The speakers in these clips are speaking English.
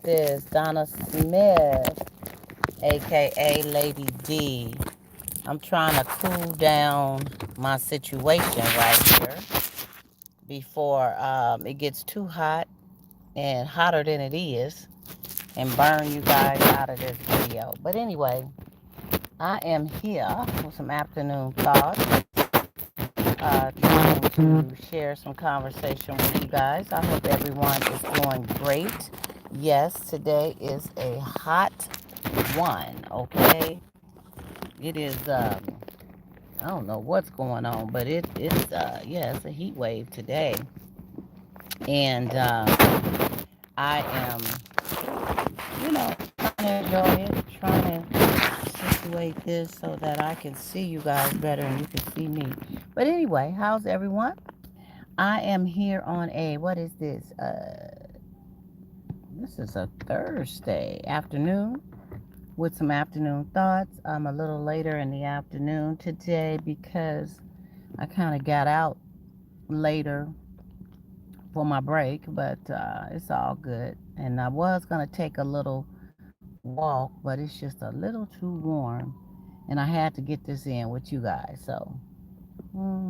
this? Donna Smith, aka Lady D. I'm trying to cool down my situation right here before it gets too hot and hotter than it is and burn you guys out of this video. But anyway, I am here with some afternoon thoughts, trying to share some conversation with you guys. I hope everyone is doing great. Yes, today is a hot one, okay? It is, I don't know what's going on, but yeah, it's a heat wave today. And I am, trying to enjoy it, trying to situate this so that I can see you guys better and you can see me. But anyway, how's everyone? I am here on what is this? This is a Thursday afternoon with some afternoon thoughts. I'm a little later in the afternoon today because I kind of got out later for my break, but it's all good. And I was going to take a little walk, but it's just a little too warm. And I had to get this in with you guys. So,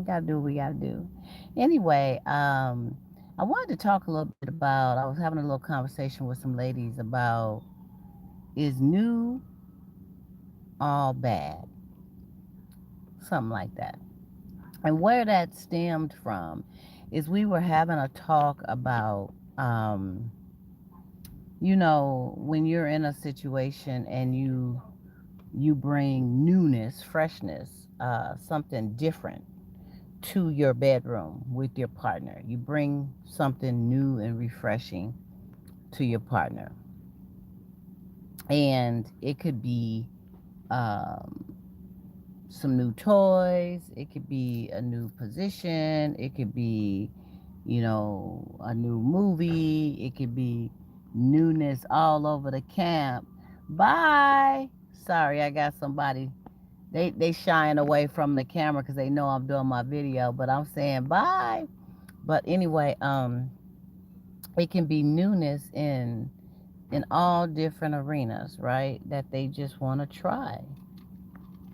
gotta do what we gotta do. Anyway, I wanted to talk a little bit about, I was having a little conversation with some ladies about, is new all bad? Something like that. And where that stemmed from is we were having a talk about, when you're in a situation and you bring newness, freshness, something different to your bedroom with your partner. You bring something new and refreshing to your partner. And it could be um, some new toys, it could be a new position, it could be, a new movie, it could be newness all over the camp. Bye. Sorry, I got somebody. They shying away from the camera because they know I'm doing my video, but I'm saying bye. But anyway, it can be newness in all different arenas, right? That they just want to try,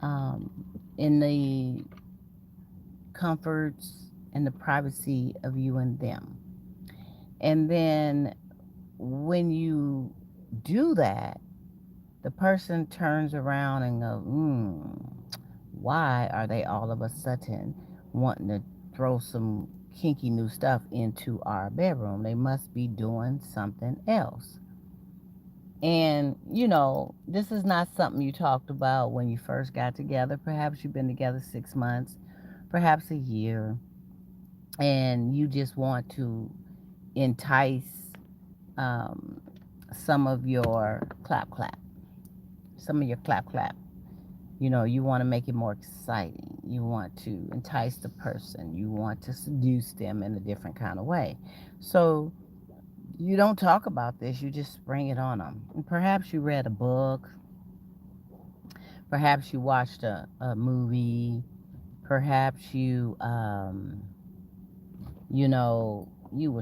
um, in the comforts and the privacy of you and them. And then when you do that, the person turns around and go, why are they all of a sudden wanting to throw some kinky new stuff into our bedroom? They must be doing something else. And, this is not something you talked about when you first got together. Perhaps you've been together 6 months, perhaps a year, and you just want to entice um, some of your clap clap, some of your clap clap. You want to make it more exciting. You want to entice the person. You want to seduce them in a different kind of way. So you don't talk about this, you just spring it on them. And perhaps you read a book, perhaps you watched a movie, perhaps you were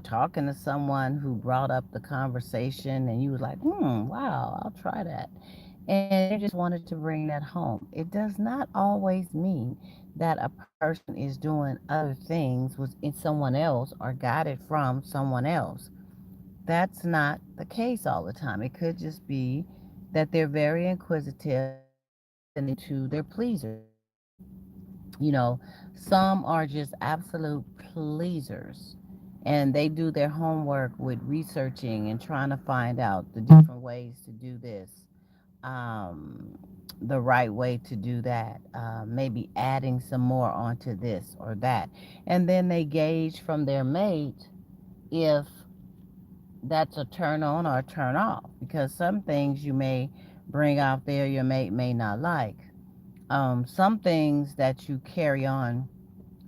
talking to someone who brought up the conversation and you was like, wow, I'll try that. And you just wanted to bring that home. It does not always mean that a person is doing other things with in someone else or got it from someone else. That's not the case all the time. It could just be that they're very inquisitive and they're listening to their pleasers. Some are just absolute pleasers and they do their homework with researching and trying to find out the different ways to do this, um, the right way to do that, maybe adding some more onto this or that. And then they gauge from their mate if that's a turn on or a turn off because some things you may bring out there your mate may not like. Some things that you carry on,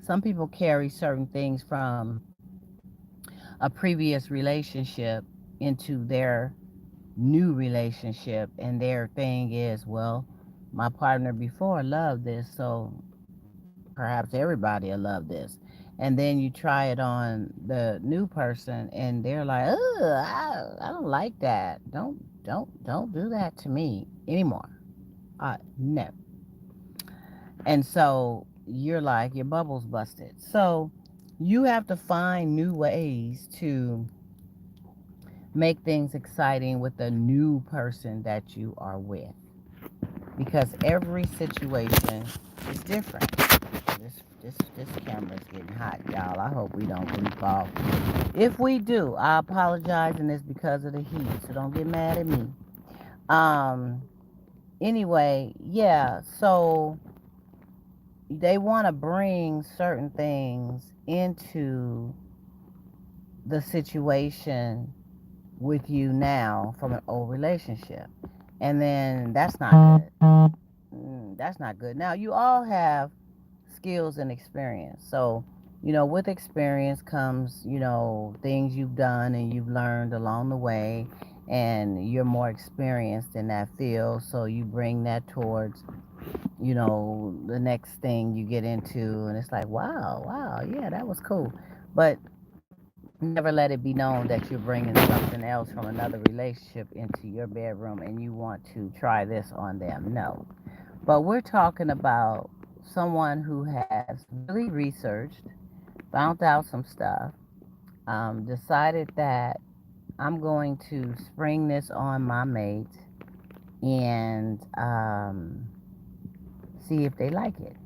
some people carry certain things from a previous relationship into their new relationship, and their thing is, well, my partner before loved this, so perhaps everybody will love this. and then you try it on the new person and they're like, "Ugh, I don't like that. Don't do that to me anymore." No. And so you're like, your bubble's busted. So you have to find new ways to make things exciting with the new person that you are with, because every situation is different. This camera's getting hot, y'all. I hope we don't leak off. If we do, I apologize, and it's because of the heat, so don't get mad at me. Um. Anyway, yeah. So they want to bring certain things into the situation with you now from an old relationship, and then that's not good. That's not good. Now you all have skills and experience. So, with experience comes, things you've done and you've learned along the way, and you're more experienced in that field. So you bring that towards, the next thing you get into, and it's like, wow, wow, yeah, that was cool. But never let it be known that you're bringing something else from another relationship into your bedroom and you want to try this on them. No. But we're talking about someone who has really researched, found out some stuff, decided that I'm going to spring this on my mate and see if they like it.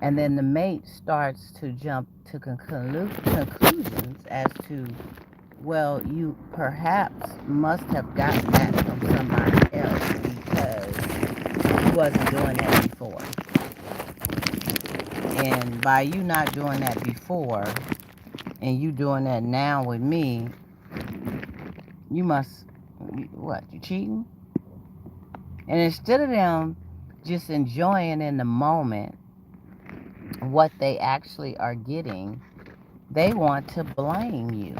And then the mate starts to jump to conclusions as to, well, you perhaps must have gotten that from somebody else because you wasn't doing that before. And by you not doing that before and you doing that now with me, you must, what, you cheating? And instead of them just enjoying in the moment what they actually are getting, they want to blame you.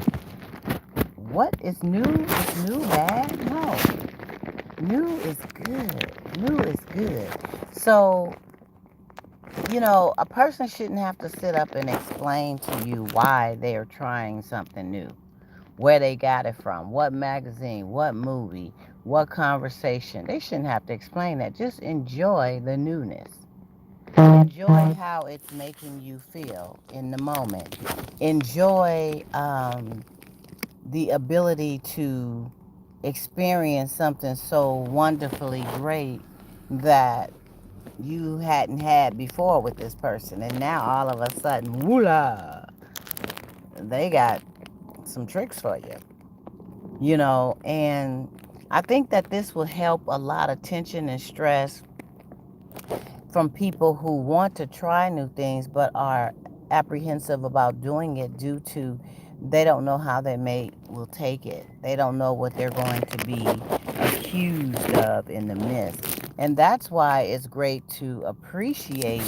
What is new? Is new bad? No. New is good. New is good. So, a person shouldn't have to sit up and explain to you why they are trying something new, where they got it from, what magazine, what movie, what conversation. They shouldn't have to explain that. Just enjoy the newness. Enjoy how it's making you feel in the moment. Enjoy the ability to experience something so wonderfully great that you hadn't had before with this person. And now all of a sudden, woola, they got some tricks for you, and I think that this will help a lot of tension and stress from people who want to try new things but are apprehensive about doing it due to they don't know how their mate will take it. They don't know what they're going to be accused of in the midst. And that's why it's great to appreciate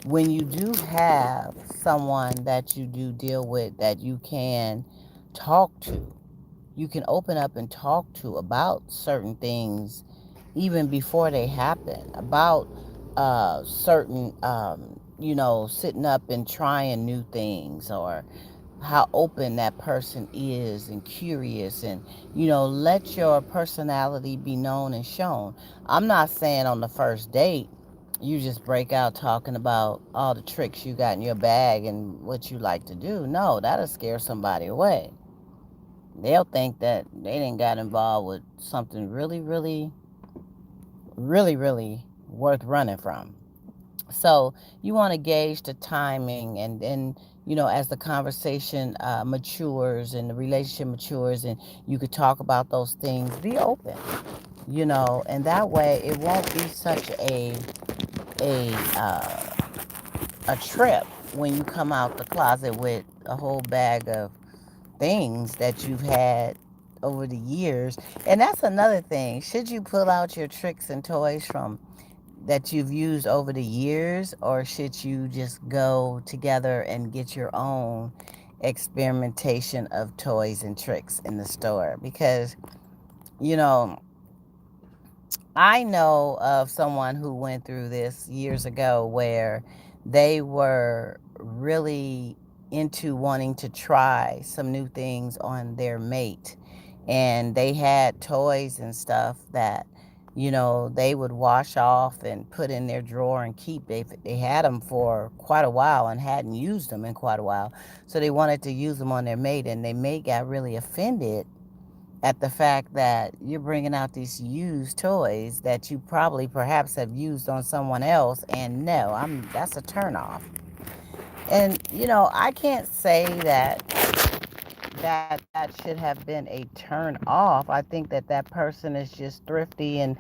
when you do have someone that you do deal with that you can talk to. You can open up and talk to about certain things even before they happen, about certain, sitting up and trying new things, or how open that person is and curious, and, let your personality be known and shown. I'm not saying on the first date you just break out talking about all the tricks you got in your bag and what you like to do. No, that'll scare somebody away. They'll think that they didn't got involved with something really, really, really, really worth running from. So you want to gauge the timing, and then, as the conversation matures and the relationship matures, and you could talk about those things, be open, and that way it won't be such a uh, a trip when you come out the closet with a whole bag of things that you've had over the years. And that's another thing. Should you pull out your tricks and toys from that you've used over the years, or should you just go together and get your own experimentation of toys and tricks in the store? Because, you know, I know of someone who went through this years ago where they were really into wanting to try some new things on their mate. And they had toys and stuff that, they would wash off and put in their drawer and keep. They had them for quite a while and hadn't used them in quite a while. So they wanted to use them on their mate, and their mate got really offended at the fact that you're bringing out these used toys that you probably perhaps have used on someone else. And no, that's a turnoff. And I can't say that should have been a turn off. I think that person is just thrifty and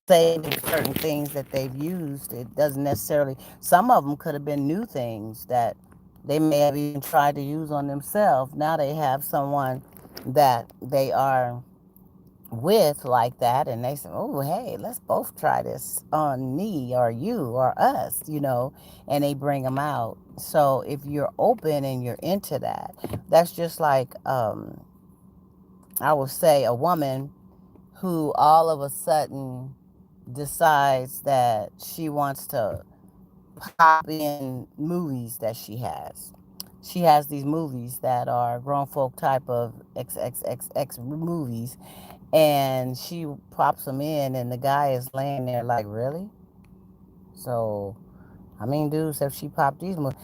saving certain things that they've used. It doesn't necessarily, some of them could have been new things that they may have even tried to use on themselves. Now they have someone that they are with like that, and they say, oh, hey, let's both try this on me or you or us, and they bring them out. So if you're open and you're into that, that's just like, I would say, a woman who all of a sudden decides that she wants to pop in movies that she has. She has these movies that are grown folk type of XXXX movies, and she pops them in, and the guy is laying there like, really? So, I mean, dudes, if she popped these movies,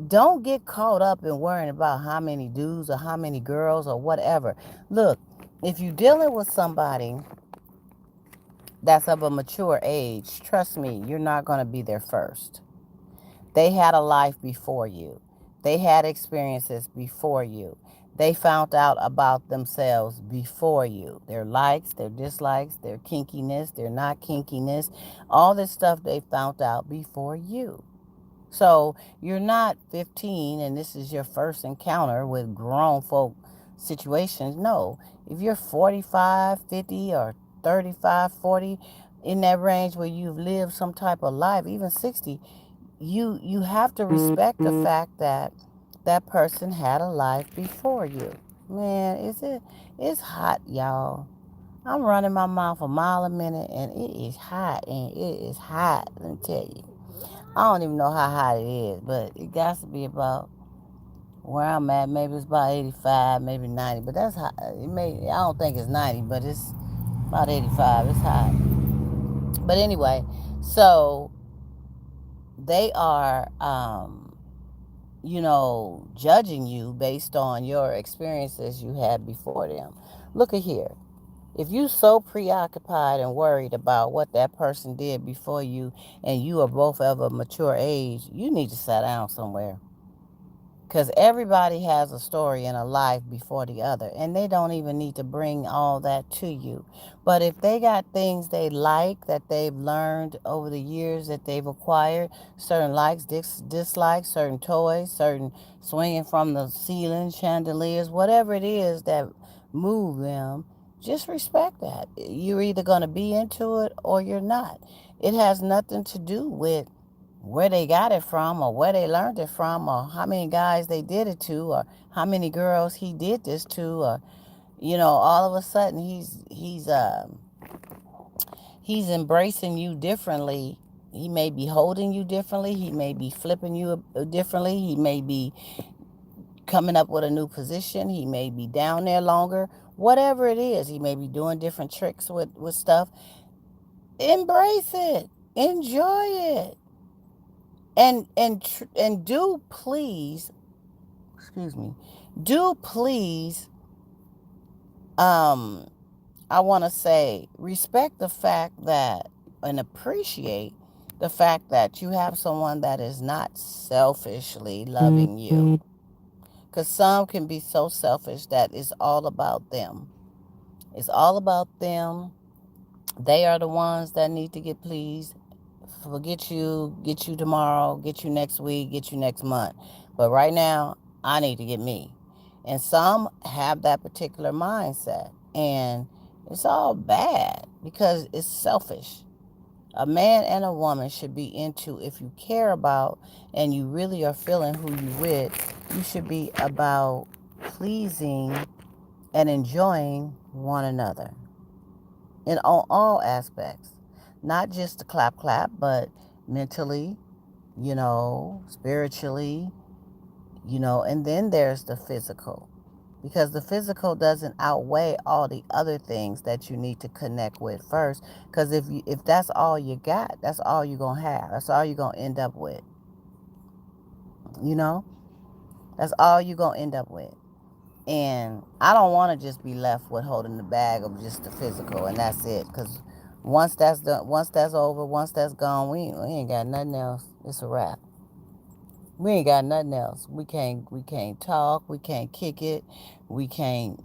don't get caught up in worrying about how many dudes or how many girls or whatever. Look, if you're dealing with somebody that's of a mature age, trust me, you're not going to be there first. They had a life before you. They had experiences before you. They found out about themselves before you. Their likes, their dislikes, their kinkiness, their not kinkiness, all this stuff they found out before you. So you're not 15 and this is your first encounter with grown folk situations. No, if you're 45, 50, or 35, 40, in that range where you've lived some type of life, even 60, you have to respect the fact that that person had a life before you. Man, it's hot, y'all. I'm running my mouth a mile a minute, and it is hot, and it is hot, let me tell you. I don't even know how hot it is, but it got to be about where I'm at. Maybe it's about 85, maybe 90, but that's hot. I don't think it's 90, but it's about 85. It's hot. But anyway, so they are judging you based on your experiences you had before them. Look at here. If you so preoccupied and worried about what that person did before you, and you are both of a mature age, you need to sit down somewhere. Because everybody has a story and a life before the other, and they don't even need to bring all that to you. But if they got things they like that they've learned over the years that they've acquired, certain likes, dislikes, certain toys, certain swinging from the ceiling, chandeliers, whatever it is that move them, just respect that. You're either going to be into it or you're not. It has nothing to do with where they got it from or where they learned it from or how many guys they did it to or how many girls he did this to, or all of a sudden he's embracing you differently. He may be holding you differently, he may be flipping you differently, he may be coming up with a new position, he may be down there longer, whatever it is, he may be doing different tricks with stuff. Embrace it, enjoy it. And do please, excuse me, do please, I want to say, respect the fact that, and appreciate the fact that you have someone that is not selfishly loving you. Because some can be so selfish that it's all about them. It's all about them. They are the ones that need to get pleased. Forget you, get you tomorrow, get you next week, get you next month. But right now, I need to get me. And some have that particular mindset. And it's all bad because it's selfish. A man and a woman should be into, if you care about and you really are feeling who you with, you should be about pleasing and enjoying one another in all aspects. Not just the clap clap, but mentally, spiritually, and then there's the physical. Because the physical doesn't outweigh all the other things that you need to connect with first. Because if that's all you got, that's all you're gonna have. That's all you're gonna end up with. You know, that's all you're gonna end up with. And I don't want to just be left with holding the bag of just the physical, and that's it. Because once that's done, once that's over, once that's gone, we ain't got nothing else. It's a wrap. We ain't got nothing else. We can't talk. We can't kick it. We can't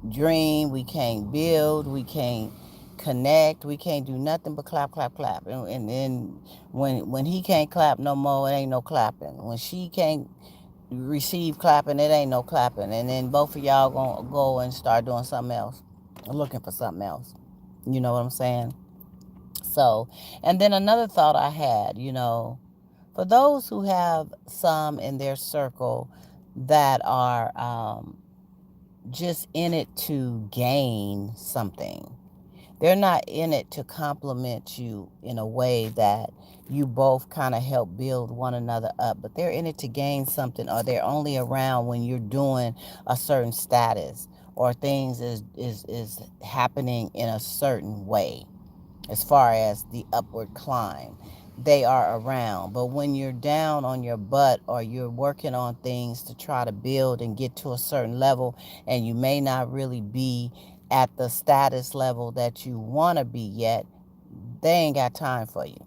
dream. We can't build. We can't connect. We can't do nothing but clap, clap, clap. And then when he can't clap no more, it ain't no clapping. When she can't receive clapping, it ain't no clapping. And then both of y'all gonna go and start doing something else, looking for something else. You know what I'm saying? So, and then another thought I had, for those who have some in their circle that are just in it to gain something. They're not in it to compliment you in a way that you both kind of help build one another up, but they're in it to gain something, or they're only around when you're doing a certain status or things is happening in a certain way as far as the upward climb. They are around. But when you're down on your butt or you're working on things to try to build and get to a certain level, and you may not really be at the status level that you want to be yet, they ain't got time for you.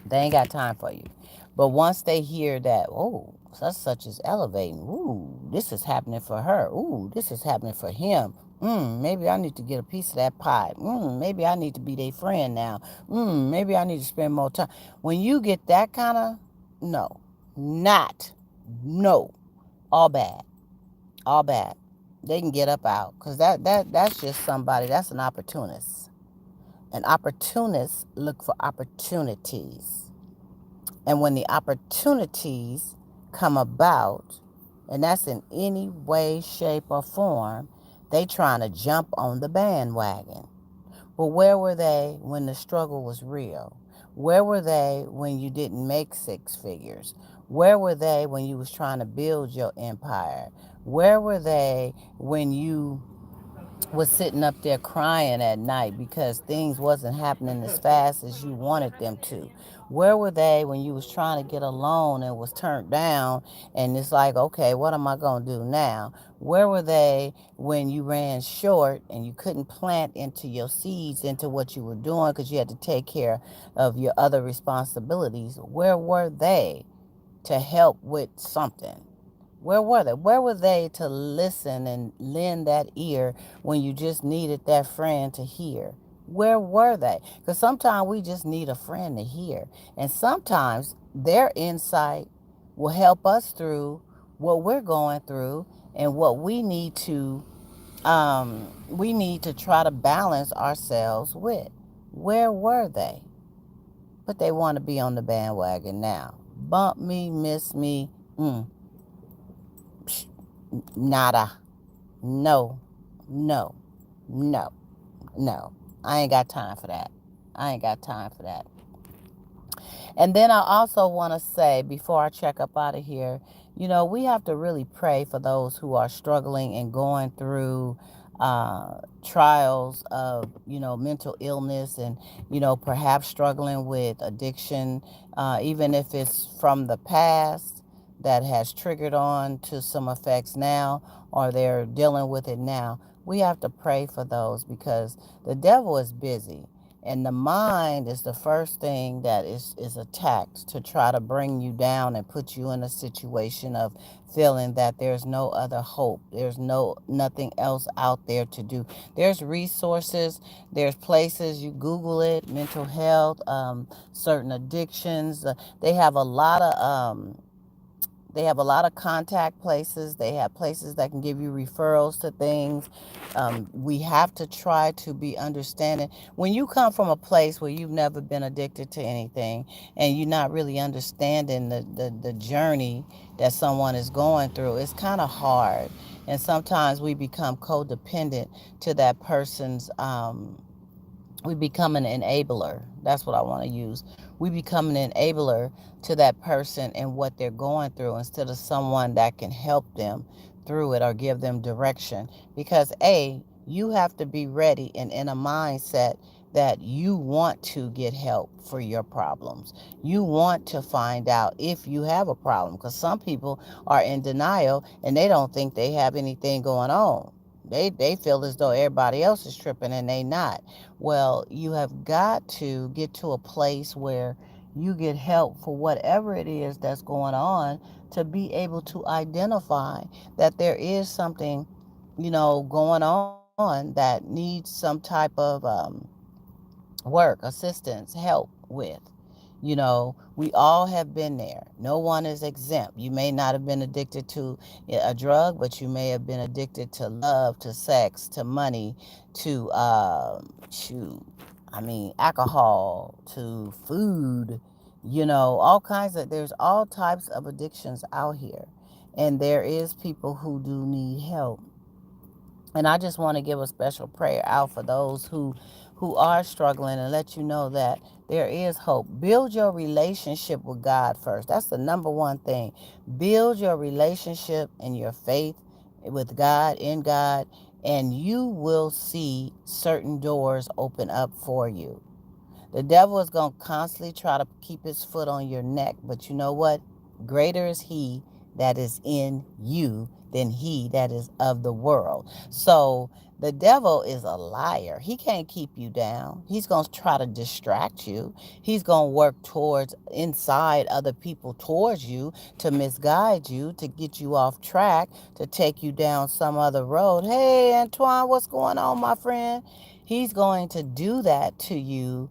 They ain't got time for you. But once they hear that, oh, such is elevating. Ooh, this is happening for her. Ooh, this is happening for him. Maybe I need to get a piece of that pie. Maybe I need to be their friend now. Maybe I need to spend more time. When you get that kind of, no, not, no, all bad, all bad. They can get up out, because that's just somebody. That's an opportunist. And opportunists look for opportunities. And when the opportunities come about, and that's in any way, shape, or form, they trying to jump on the bandwagon. But where were they when the struggle was real? Where were they when you didn't make six figures? Where were they when you was trying to build your empire? Where were they when you was sitting up there crying at night because things wasn't happening as fast as you wanted them to? Where were they when you was trying to get a loan and was turned down, and it's like, okay, what am I going to do now? Where were they when you ran short and you couldn't plant into your seeds into what you were doing because you had to take care of your other responsibilities? Where were they to help with something? Where were they? Where were they to listen and lend that ear when you just needed that friend to hear? Where were they? Because sometimes we just need a friend to hear. And sometimes their insight will help us through what we're going through and what we need to try to balance ourselves with. Where were they? But they want to be on the bandwagon now. Bump me, miss me, nada. No, no, no, no. I ain't got time for that. I ain't got time for that. And then I also want to say, before I check up out of here, we have to really pray for those who are struggling and going through trials of, mental illness, and, perhaps struggling with addiction, even if it's from the past that has triggered on to some effects now, or they're dealing with it now. We have to pray for those, because the devil is busy. And the mind is the first thing that is attacked to try to bring you down and put you in a situation of feeling that there's no other hope. There's nothing else out there to do. There's resources. There's places. You Google it, mental health, certain addictions. They have a lot of contact places. They have places that can give you referrals to things. We have to try to be understanding. When you come from a place where you've never been addicted to anything, and you're not really understanding the journey that someone is going through, it's kind of hard. And sometimes we become codependent to that person's We become an enabler. That's what I want to use. We become an enabler to that person and what they're going through instead of someone that can help them through it or give them direction. Because, you have to be ready and in a mindset that you want to get help for your problems. You want to find out if you have a problem, because some people are in denial and they don't think they have anything going on. They feel as though everybody else is tripping and they not. Well, you have got to get to a place where you get help for whatever it is that's going on, to be able to identify that there is something, going on that needs some type of work, assistance, help with. We all have been there. No one is exempt. You may not have been addicted to a drug, but you may have been addicted to love, to sex, to money, to alcohol, to food, all kinds of, there's all types of addictions out here. And there is people who do need help. And I just want to give a special prayer out for those who are struggling, and let you know that there is hope. Build your relationship with God first. That's the number one thing. Build your relationship and your faith with God, in God, and you will see certain doors open up for you. The devil is going to constantly try to keep his foot on your neck, but you know what? Greater is he that is in you than he that is of the world. So the devil is a liar. He can't keep you down. He's going to try to distract you. He's going to work towards inside other people towards you to misguide you, to get you off track, to take you down some other road. Hey, Antoine, what's going on, my friend? He's going to do that to you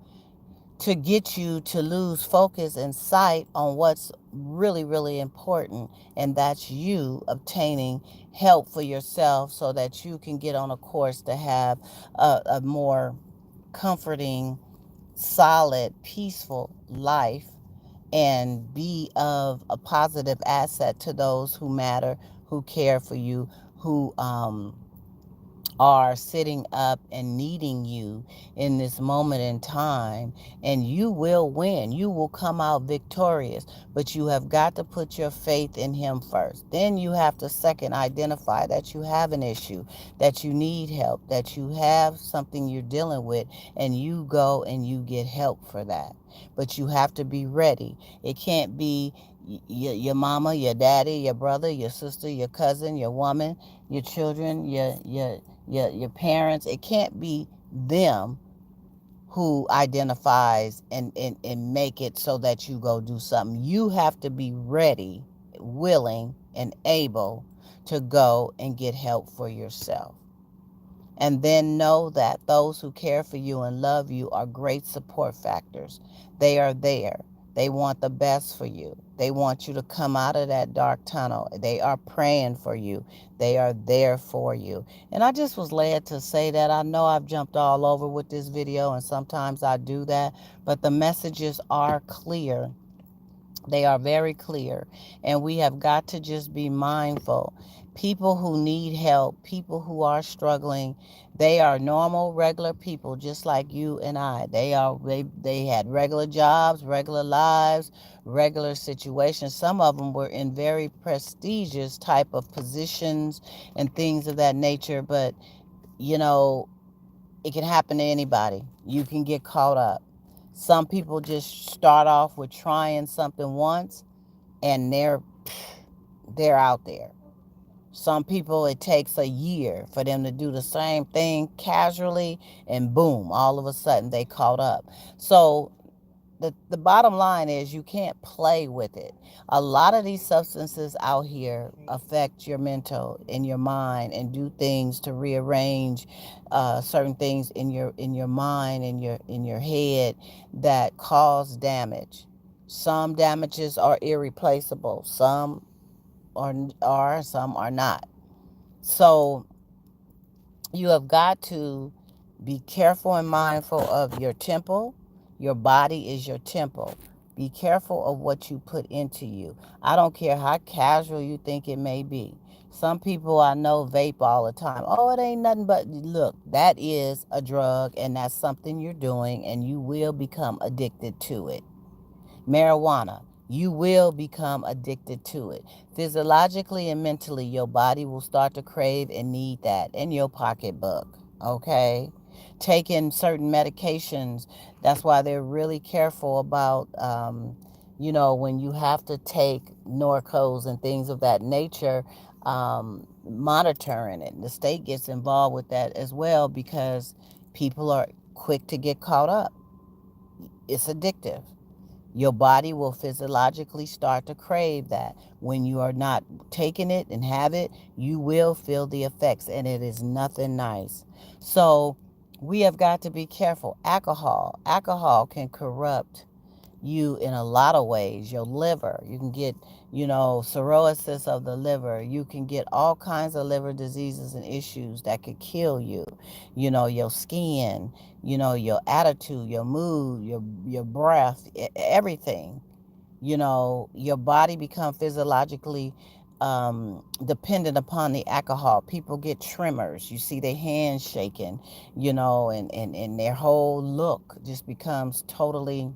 to get you to lose focus and sight on what's really, really important. And that's you obtaining help for yourself so that you can get on a course to have a more comforting, solid, peaceful life and be of a positive asset to those who matter, who care for you, who are sitting up and needing you in this moment in time, and you will win. You will come out victorious, but you have got to put your faith in him first. Then you have to second identify that you have an issue, that you need help, that you have something you're dealing with, and you go and you get help for that. But you have to be ready. It can't be your mama, your daddy, your brother, your sister, your cousin, your woman, your children, your parents. It can't be them who identifies and make it so that you go do something. You have to be ready, willing, and able to go and get help for yourself. And then know that those who care for you and love you are great support factors. They are there. They want the best for you. They want you to come out of that dark tunnel. They are praying for you. They are there for you. And I just was led to say that. I know I've jumped all over with this video, and sometimes I do that, but the messages are clear. They are very clear, and we have got to just be mindful. People who need help, people who are struggling, they are normal, regular people just like you and I. They had regular jobs, regular lives, regular situations. Some of them were in very prestigious type of positions and things of that nature, but you know, it can happen to anybody. You can get caught up. Some people just start off with trying something once and they're out there. Some people, it takes a year for them to do the same thing casually, and boom, all of a sudden they caught up. So the bottom line is you can't play with it. A lot of these substances out here affect your mental and your mind and do things to rearrange certain things in your mind and in your head that cause damage. Some damages are irreplaceable. Some are, some are not. So you have got to be careful and mindful of your temple. Your body is your temple. Be careful of what you put into you. I don't care how casual you think it may be. Some people I know vape all the time. Oh, it ain't nothing but, look, that is a drug and that's something you're doing and you will become addicted to it. Marijuana, you will become addicted to it. Physiologically and mentally, your body will start to crave and need that in your pocketbook. Okay? Taking certain medications, that's why they're really careful about, when you have to take Norcos and things of that nature, monitoring it. The state gets involved with that as well because people are quick to get caught up. It's addictive. Your body will physiologically start to crave that. When you are not taking it and have it, you will feel the effects, and it is nothing nice. So we have got to be careful. Alcohol can corrupt you in a lot of ways. Your liver, you can get, cirrhosis of the liver. You can get all kinds of liver diseases and issues that could kill you. Your skin, your attitude, your mood, your breath, everything. Your body become physiologically dependent upon the alcohol. People get tremors. You see their hands shaking, and their whole look just becomes totally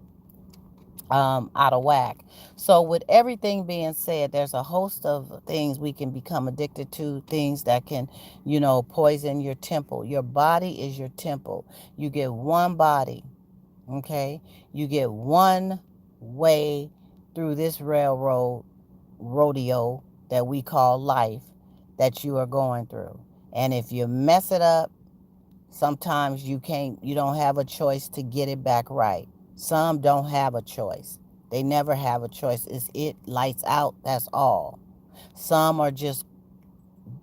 out of whack. So, with everything being said, there's a host of things we can become addicted to, things that can, poison your temple. Your body is your temple. You get one body, okay? You get one way through this railroad rodeo that we call life that you are going through. And if you mess it up, sometimes you don't have a choice to get it back right. Some don't have a choice. They never have a choice. It's it lights out, that's all. Some are just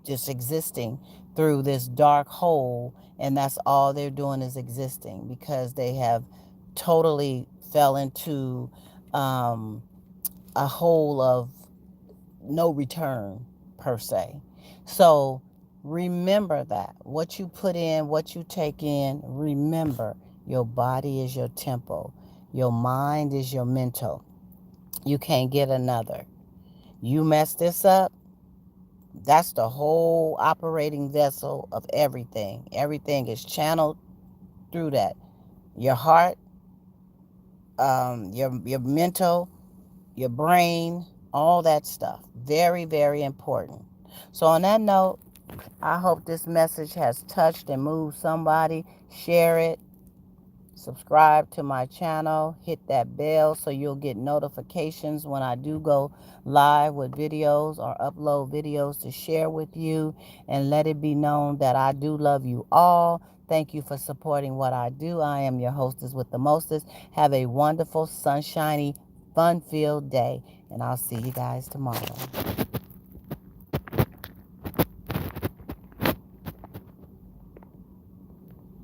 existing through this dark hole, and that's all they're doing is existing because they have totally fell into um, a hole of no return per se. So remember that. What you put in, what you take in, remember your body is your temple. Your mind is your mental. You can't get another. You mess this up, that's the whole operating vessel of everything. Everything is channeled through that. Your heart, your mental, your brain, all that stuff. Very, very important. So on that note, I hope this message has touched and moved somebody. Share it. Subscribe to my channel. Hit that bell so you'll get notifications when I do go live with videos or upload videos to share with you. And let it be known that I do love you all. Thank you for supporting what I do. I am your hostess with the mostest. Have a wonderful, sunshiny, fun-filled day. And I'll see you guys tomorrow.